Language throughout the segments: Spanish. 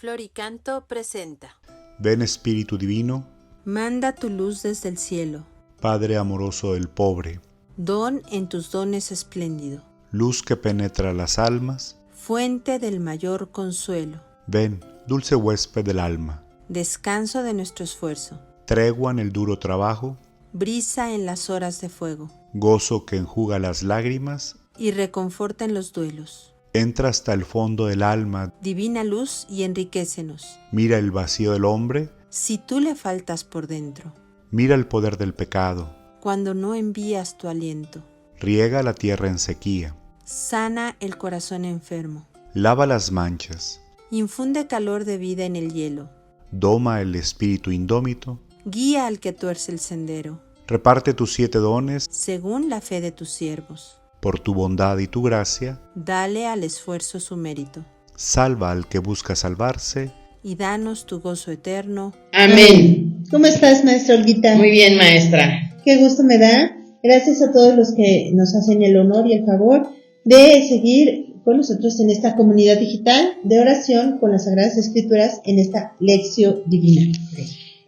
Flor y Canto presenta. Ven Espíritu Divino, Manda tu luz desde el cielo, Padre amoroso del pobre, don en tus dones espléndido, luz que penetra las almas. fuente del mayor consuelo, Ven, dulce huésped del alma, descanso de nuestro esfuerzo, tregua en el duro trabajo, brisa en las horas de fuego, gozo que enjuga las lágrimas. y reconforta en los duelos. Entra hasta el fondo del alma, Divina luz y enriquécenos, mira el vacío del hombre, si tú le faltas por dentro, mira el poder del pecado, cuando no envías tu aliento. riega la tierra en sequía, Sana el corazón enfermo, lava las manchas, infunde calor de vida en el hielo, doma el espíritu indómito, guía al que tuerce el sendero, reparte tus 7 dones, según la fe de tus siervos. por tu bondad y tu gracia, Dale al esfuerzo su mérito, salva al que busca salvarse. y danos tu gozo eterno. Amén. ¿Cómo estás, maestra Olguita? Muy bien, maestra. Qué gusto me da. Gracias a todos los que nos hacen el honor y el favor de seguir con nosotros en esta comunidad digital de oración con las Sagradas Escrituras en esta Lección Divina.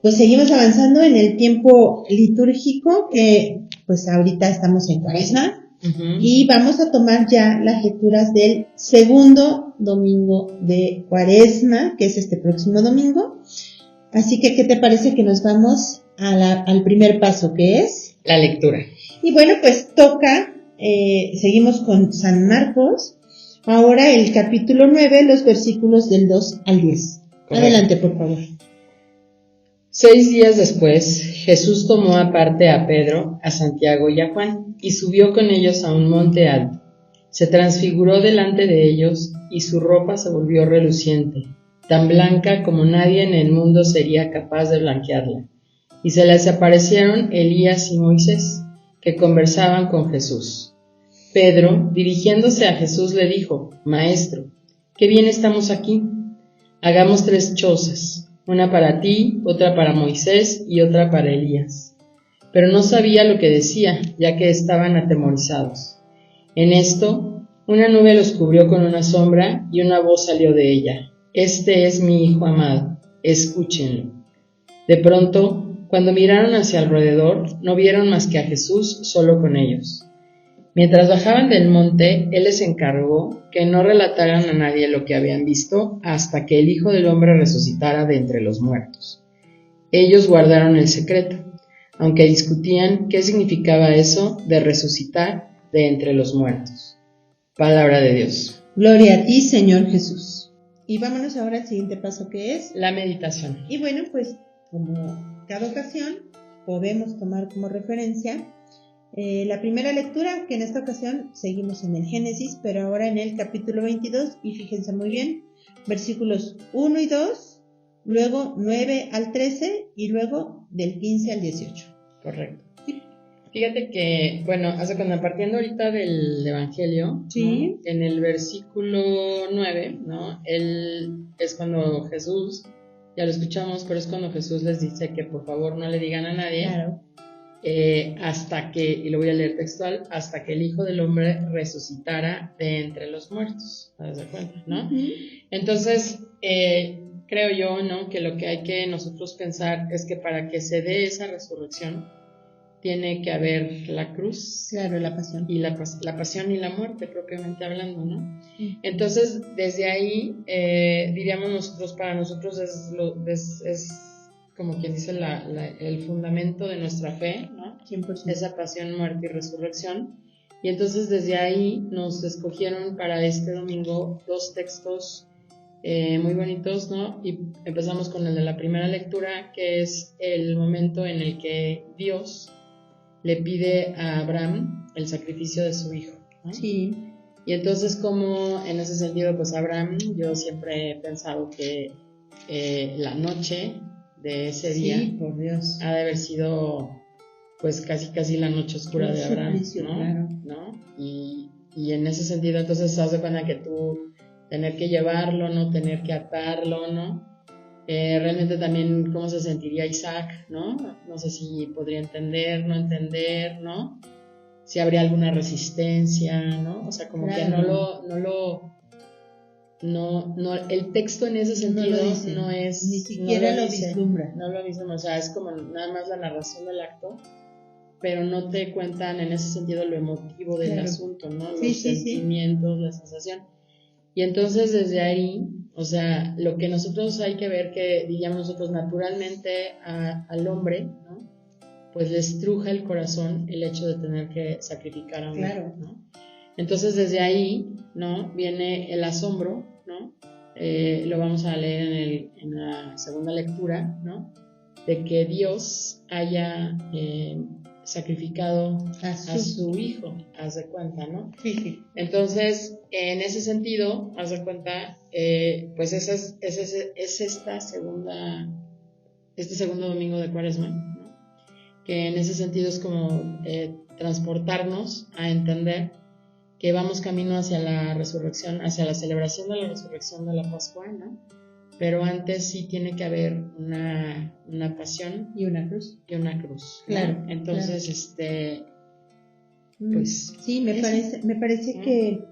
Pues seguimos avanzando en el tiempo litúrgico que pues ahorita estamos en Cuaresma. Y vamos a tomar ya las lecturas del segundo domingo de Cuaresma, que es este próximo domingo. Así que, ¿qué te parece que nos vamos al primer paso, que es? La lectura. Y bueno, pues toca, seguimos con San Marcos, ahora el capítulo 9, los versículos del 2 al 10. Correcto. Adelante, por favor. 6 días después, Jesús tomó aparte a Pedro, a Santiago y a Juan, y subió con ellos a un monte alto. Se transfiguró delante de ellos, y su ropa se volvió reluciente, tan blanca como nadie en el mundo sería capaz de blanquearla. Y se les aparecieron Elías y Moisés, que conversaban con Jesús. Pedro, dirigiéndose a Jesús, le dijo: Maestro, qué bien estamos aquí. Hagamos 3 chozas, una para ti, otra para Moisés y otra para Elías. Pero no sabía lo que decía, ya que estaban atemorizados. En esto, una nube los cubrió con una sombra y una voz salió de ella: Este es mi Hijo amado, escúchenlo. De pronto, cuando miraron hacia alrededor, no vieron más que a Jesús solo con ellos. Mientras bajaban del monte, Él les encargó que no relataran a nadie lo que habían visto hasta que el Hijo del Hombre resucitara de entre los muertos. Ellos guardaron el secreto, aunque discutían qué significaba eso de resucitar de entre los muertos. Palabra de Dios. Gloria a ti, Señor Jesús. Y vámonos ahora al siguiente paso, que es la meditación. Y bueno, pues como cada ocasión podemos tomar como referencia la primera lectura, que en esta ocasión seguimos en el Génesis, pero ahora en el capítulo 22, y fíjense muy bien, versículos 1 y 2, luego 9 al 13 y luego del 15 al 18. Correcto. Fíjate que, bueno, partiendo ahorita del Evangelio, ¿sí? ¿no? En el versículo 9, ¿no? Es cuando Jesús, ya lo escuchamos, pero es cuando Jesús les dice que por favor no le digan a nadie. Claro. Hasta que, y lo voy a leer textual, hasta que el Hijo del Hombre resucitara de entre los muertos. ¿Te das cuenta, no? Entonces, creo yo, ¿no? Que lo que hay que nosotros pensar es que para que se dé esa resurrección, tiene que haber la cruz. Claro, la pasión. Y la pasión y la muerte, propiamente hablando, ¿no? Entonces, desde ahí, diríamos nosotros, para nosotros es como quien dice el fundamento de nuestra fe, ¿no? 100%. Esa pasión, muerte y resurrección. Y entonces desde ahí nos escogieron para este domingo 2 textos muy bonitos, ¿no? Y empezamos con el de la primera lectura, que es el momento en el que Dios le pide a Abraham el sacrificio de su hijo, ¿no? Sí. Y entonces, como en ese sentido, pues Abraham, yo siempre he pensado que la noche de ese día, sí, por Dios, ha de haber sido pues casi la noche oscura de Abraham, suplicio, ¿no? Claro. ¿No? Y en ese sentido, entonces, haz de cuenta que tú tener que llevarlo, no tener que atarlo, ¿no? Realmente también cómo se sentiría Isaac, ¿no? No sé si podría entender, no entender, ¿no? Si habría alguna resistencia, ¿no? O sea, como claro, que no lo no, el texto en ese sentido No lo dice, no es... ni siquiera no lo dice, vislumbra. No lo vislumbra, o sea, es como nada más la narración del acto, pero no te cuentan en ese sentido lo emotivo del Claro. asunto, ¿no? Los Sí, sí, sí. sentimientos, la sensación. Y entonces desde ahí, o sea, lo que nosotros hay que ver que, digamos nosotros naturalmente al hombre, ¿no? Pues le estruja el corazón el hecho de tener que sacrificar a un Claro. hijo, ¿no? Entonces desde ahí, ¿no? Viene el asombro, ¿no? Lo vamos a leer en la segunda lectura, ¿no? De que Dios haya sacrificado A su hijo, haz de cuenta, ¿no? Sí, sí. Entonces, en ese sentido, haz de cuenta, pues es este segundo domingo de Cuaresma, ¿no? Que en ese sentido es como transportarnos a entender que vamos camino hacia la resurrección, hacia la celebración de la resurrección de la Pascua, ¿no? Pero antes sí tiene que haber una pasión Y una cruz. y una cruz, ¿no? Claro. Entonces, claro. Pues sí, me parece ¿no? que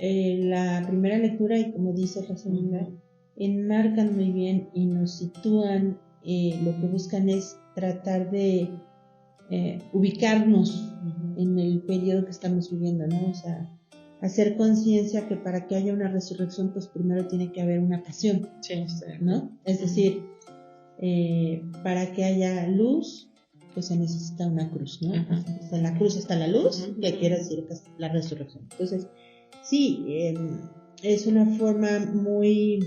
la primera lectura y como dice la segunda enmarcan muy bien y nos sitúan, lo que buscan es tratar de ubicarnos en el periodo que estamos viviendo, ¿no? O sea, hacer conciencia que para que haya una resurrección, pues primero tiene que haber una pasión, Sí, ¿no? Es decir, para que haya luz, pues se necesita una cruz, ¿no? O sea, en la cruz está la luz, que quiere decir que es la resurrección. Entonces, sí, es una forma muy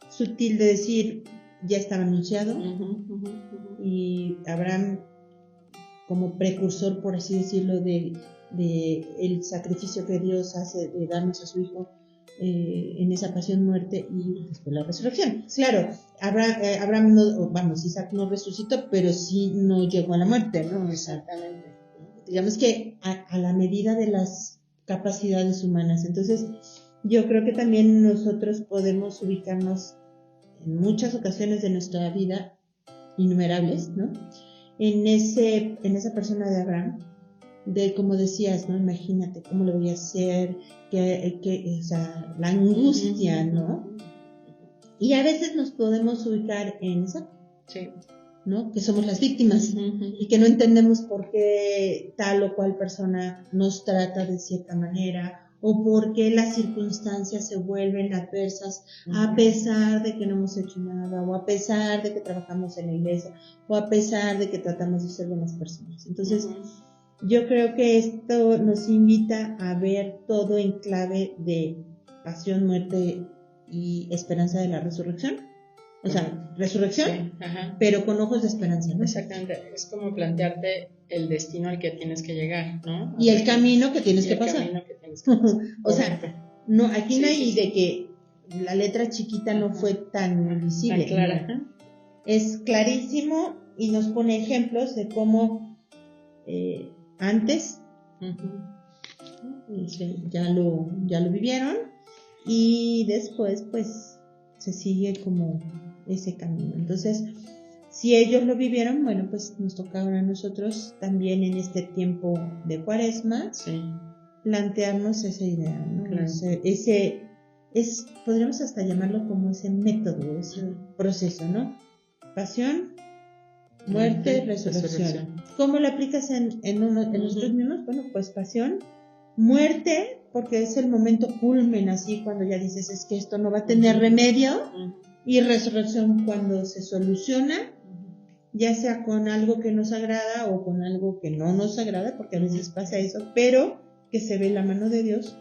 sutil de decir, ya estaba anunciado, y Abraham, como precursor, por así decirlo, de el sacrificio que Dios hace de darnos a su hijo en esa pasión, muerte y después la resurrección. Claro, Abraham no, vamos, Isaac no resucitó, pero sí no llegó a la muerte, ¿no? Exactamente. Digamos que a la medida de las capacidades humanas. Entonces, yo creo que también nosotros podemos ubicarnos en muchas ocasiones de nuestra vida, innumerables, ¿no? En esa persona de Abraham, de como decías, ¿no? Imagínate cómo lo voy a hacer, o sea, la angustia, ¿no? Y a veces nos podemos ubicar en esa, sí, ¿no? Que somos las víctimas y que no entendemos por qué tal o cual persona nos trata de cierta manera o por qué las circunstancias se vuelven adversas a pesar de que no hemos hecho nada o a pesar de que trabajamos en la iglesia o a pesar de que tratamos de ser buenas personas. Entonces, yo creo que esto nos invita a ver todo en clave de pasión, muerte y esperanza de la resurrección. O sea, resurrección, sí, pero con ojos de esperanza, ¿no? Exactamente, es como plantearte el destino al que tienes que llegar, ¿no? Y el camino que tienes que pasar. O sea, no, aquí no hay de que la letra chiquita no fue tan visible. Tan clara. ¿No? Es clarísimo y nos pone ejemplos de cómo antes ya lo vivieron y después pues se sigue como ese camino. Entonces, si ellos lo vivieron, bueno, pues nos tocaron a nosotros también en este tiempo de Cuaresma plantearnos esa idea, ¿no? Claro. Podríamos hasta llamarlo como ese método, ese proceso, ¿no? Pasión, muerte, resurrección. ¿Cómo lo aplicas en nosotros mismos? Bueno, pues pasión, muerte, porque es el momento culmen, así cuando ya dices, es que esto no va a tener remedio, y resurrección cuando se soluciona, ya sea con algo que nos agrada o con algo que no nos agrada, porque a veces pasa eso, pero que se ve la mano de Dios,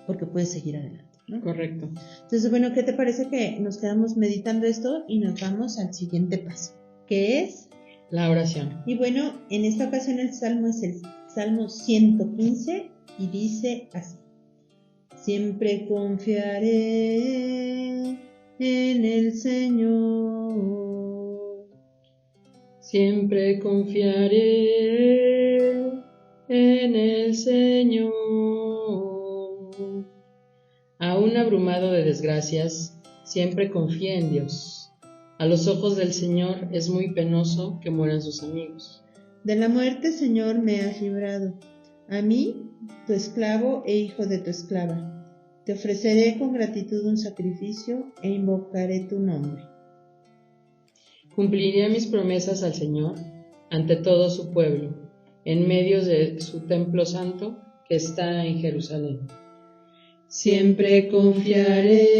porque puedes seguir adelante, ¿no? Correcto. Entonces, bueno, ¿qué te parece que nos quedamos meditando esto y nos vamos al siguiente paso, que es la oración? Y bueno, en esta ocasión el salmo es el Salmo 115 y dice así: siempre confiaré en el Señor, siempre confiaré en el Señor. Aún abrumado de desgracias, siempre confía en Dios. A los ojos del Señor es muy penoso que mueran sus amigos. De la muerte, Señor, me has librado, a mí, tu esclavo e hijo de tu esclava. Te ofreceré con gratitud un sacrificio e invocaré tu nombre. Cumpliré mis promesas al Señor ante todo su pueblo, en medio de su templo santo que está en Jerusalén. Siempre confiaré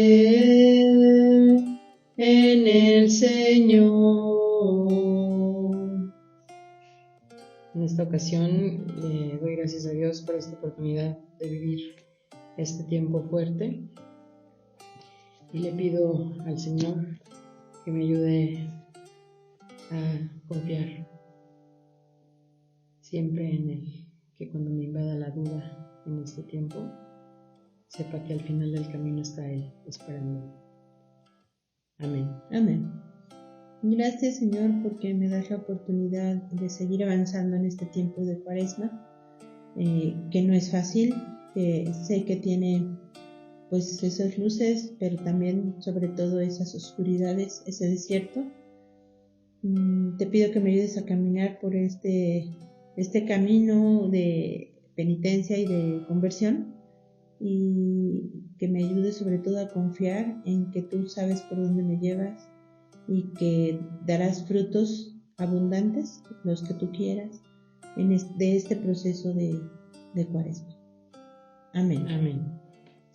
en el Señor. En esta ocasión le doy gracias a Dios por esta oportunidad de vivir este tiempo fuerte y le pido al Señor que me ayude a confiar siempre en Él, que cuando me invada la duda en este tiempo, sepa que al final del camino está Él esperando. Amén. Amén. Gracias, Señor, porque me das la oportunidad de seguir avanzando en este tiempo de Cuaresma, que no es fácil, que sé que tiene pues esas luces, pero también sobre todo esas oscuridades, ese desierto. Te pido que me ayudes a caminar por este camino de penitencia y de conversión, y que me ayudes sobre todo a confiar en que tú sabes por dónde me llevas y que darás frutos abundantes, los que tú quieras, de este proceso de Cuaresma. Amén. Amén.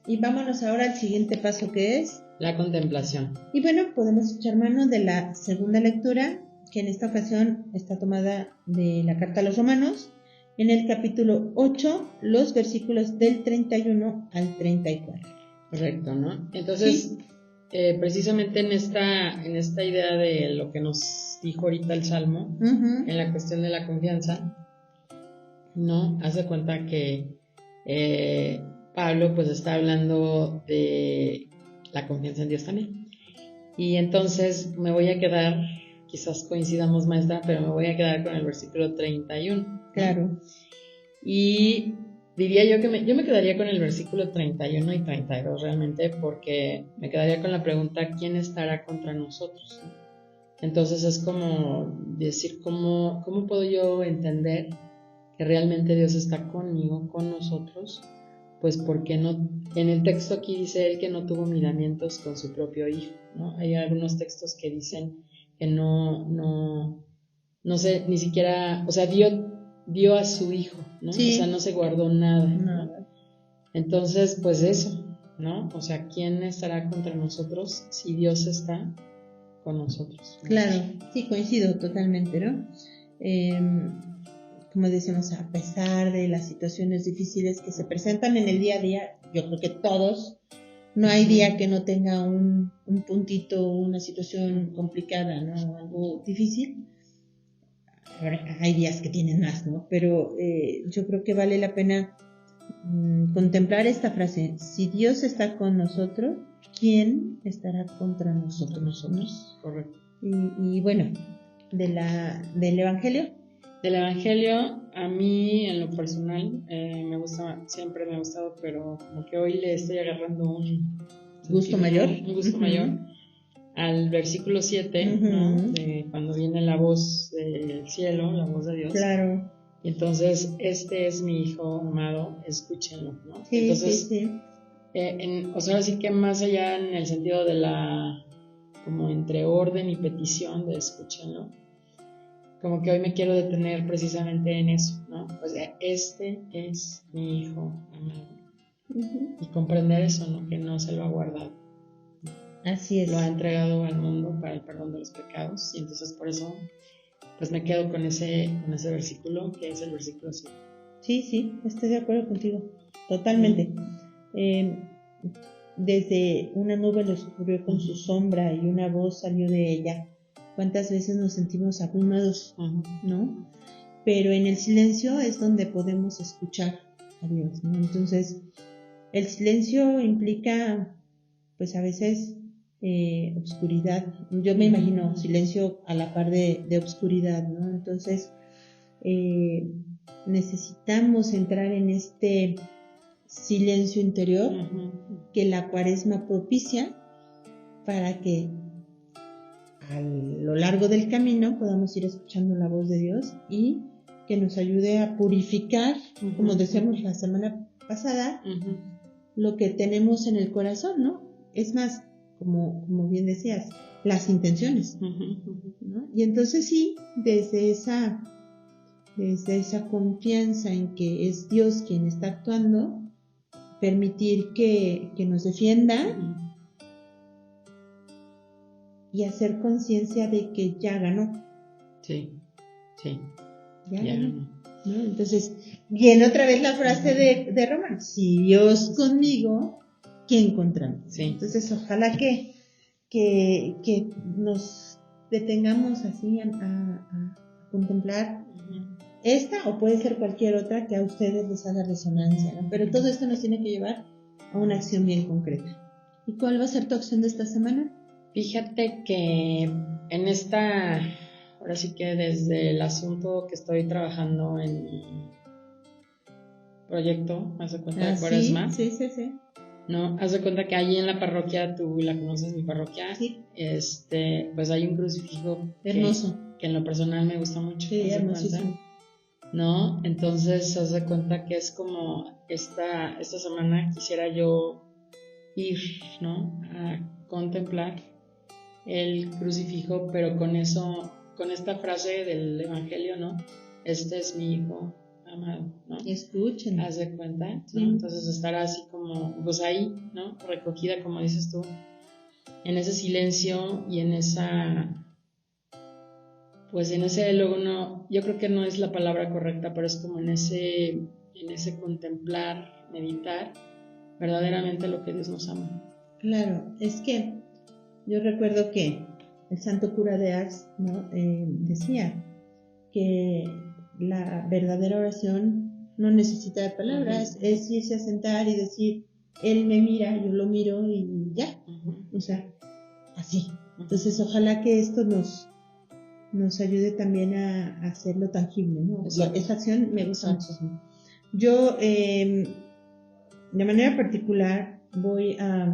Y vámonos ahora al siguiente paso, que es la contemplación. Y bueno, podemos echar mano de la segunda lectura, que en esta ocasión está tomada de la Carta a los Romanos, en el capítulo 8, los versículos del 31 al 34. Correcto, ¿no? Entonces, sí. Precisamente en esta idea de lo que nos dijo ahorita el Salmo, en la cuestión de la confianza, ¿no? Hace cuenta que Pablo pues está hablando de la confianza en Dios también. Y entonces me voy a quedar, quizás coincidamos, maestra, pero me voy a quedar con el versículo 31. Claro. Y diría yo que yo me quedaría con el versículo 31 y 32 realmente, porque me quedaría con la pregunta, ¿quién estará contra nosotros? Entonces es como decir, ¿cómo puedo yo entender que realmente Dios está conmigo, con nosotros? Pues porque no, en el texto aquí dice él que no tuvo miramientos con su propio hijo, ¿no? Hay algunos textos que dicen que no sé, ni siquiera, o sea, dio a su hijo, ¿no? Sí. O sea, no se guardó nada, No. ¿no? Entonces, pues eso, ¿no? O sea, ¿quién estará contra nosotros si Dios está con nosotros? Claro, sí, coincido totalmente, ¿no? Como decimos, a pesar de las situaciones difíciles que se presentan en el día a día, yo creo que todos, no hay día que no tenga un puntito, una situación complicada, ¿no? Algo difícil. Ahora, hay días que tienen más, ¿no? Pero yo creo que vale la pena contemplar esta frase: si Dios está con nosotros, ¿quién estará contra nosotros? ¿No? Correcto. Y bueno, del Evangelio. Del Evangelio, a mí en lo personal siempre me ha gustado, pero como que hoy le estoy agarrando un gusto mayor al versículo 7, ¿no? De cuando viene la voz del cielo, la voz de Dios. Claro. Y entonces, este es mi hijo amado, escúchenlo, ¿no? Sí, entonces, sí. O sea, así que más allá en el sentido de como entre orden y petición de escúchenlo, como que hoy me quiero detener precisamente en eso, ¿no? O sea, este es mi hijo amado. Y comprender eso, ¿no? Que no se lo ha guardado. Así es. Lo ha entregado al mundo para el perdón de los pecados. Y entonces por eso, pues me quedo con ese versículo, que es el versículo 7. Sí, estoy de acuerdo contigo. Totalmente. Desde una nube lo cubrió con su sombra y una voz salió de ella. ¿Cuántas veces nos sentimos abrumados, no? Pero en el silencio es donde podemos escuchar a Dios, ¿no? Entonces, el silencio implica, pues a veces, obscuridad. Yo me imagino silencio a la par de obscuridad, ¿no? Entonces, necesitamos entrar en este silencio interior que la Cuaresma propicia para que a lo largo del camino podamos ir escuchando la voz de Dios y que nos ayude a purificar, como decíamos la semana pasada, lo que tenemos en el corazón, ¿no? Es más, como bien decías, las intenciones, ¿no? Y entonces sí, desde esa confianza en que es Dios quien está actuando, permitir que nos defienda y hacer conciencia de que ya ganó. Sí. Ya ganó, ¿no? Entonces, viene otra vez la frase de Román: si Dios conmigo, ¿quién contra mí? Sí. Entonces, ojalá que nos detengamos así a contemplar esta, o puede ser cualquier otra que a ustedes les haga resonancia, ¿no? Pero todo esto nos tiene que llevar a una acción bien concreta. ¿Y cuál va a ser tu acción de esta semana? Fíjate que en esta, ahora sí que desde el asunto que estoy trabajando en mi proyecto, haz de cuenta de Cuaresma. Sí. ¿No? Haz de cuenta que allí en la parroquia, tú la conoces, mi parroquia, Sí. Pues hay un crucifijo Hermoso. que en lo personal me gusta mucho. Sí, hermosísimo. ¿No? Entonces, haz de cuenta que es como esta semana quisiera yo ir, ¿no? A contemplar el crucifijo, pero con esta frase del Evangelio, ¿no? Este es mi hijo amado, ¿no? Escuchen. Haz de cuenta, ¿no? Sí. Entonces estar así como, pues ahí, ¿no? Recogida, como dices tú, en ese silencio y en esa, pues en ese, luego no, yo creo que no es la palabra correcta, pero es como en ese contemplar, meditar, verdaderamente lo que Dios nos ama. Claro, es que yo recuerdo que el santo cura de Ars, ¿no? Decía que la verdadera oración no necesita de palabras, es irse a sentar y decir, él me mira, yo lo miro y ya, o sea, así. Entonces ojalá que esto nos ayude también a hacerlo tangible, ¿no? Esta acción me gusta muchísimo. Yo, de manera particular, voy a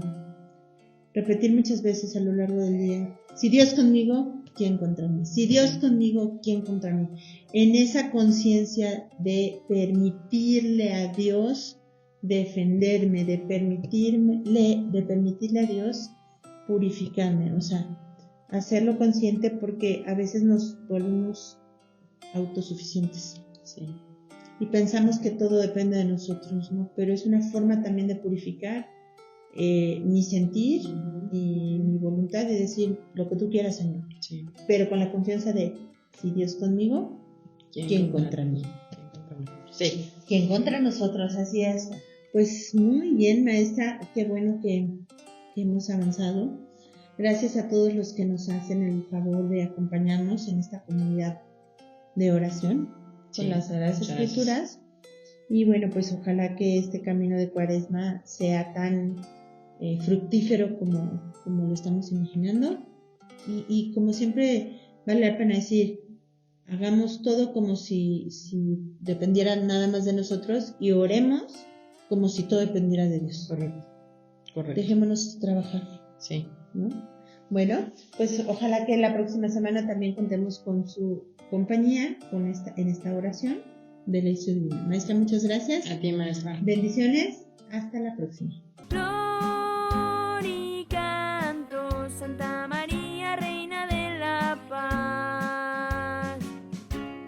repetir muchas veces a lo largo del día: si Dios conmigo, ¿quién contra mí? Si Dios conmigo, ¿quién contra mí? En esa conciencia de permitirle a Dios defenderme, de permitirle a Dios purificarme, o sea, hacerlo consciente, porque a veces nos volvemos autosuficientes. Sí. Y pensamos que todo depende de nosotros, ¿no? Pero es una forma también de purificar mi sentir y mi voluntad de decir lo que tú quieras, Señor. Sí. Pero con la confianza de, si Dios conmigo, ¿quién contra mí? Sí. ¿Quién contra nosotros? Así es. Pues muy bien, maestra, qué bueno que hemos avanzado. Gracias a todos los que nos hacen el favor de acompañarnos en esta comunidad de oración con las Sagradas Escrituras. Y bueno, pues ojalá que este camino de Cuaresma sea tan fructífero como lo estamos imaginando. Y como siempre, vale la pena decir, hagamos todo como si dependiera nada más de nosotros, y oremos como si todo dependiera de Dios. Correcto. Dejémonos trabajar. Sí. ¿No? Bueno, pues ojalá que la próxima semana también contemos con su compañía en esta oración de Lección Divina. Maestra, muchas gracias. A ti, maestra. Bendiciones. Hasta la próxima. Flor y canto, Santa María.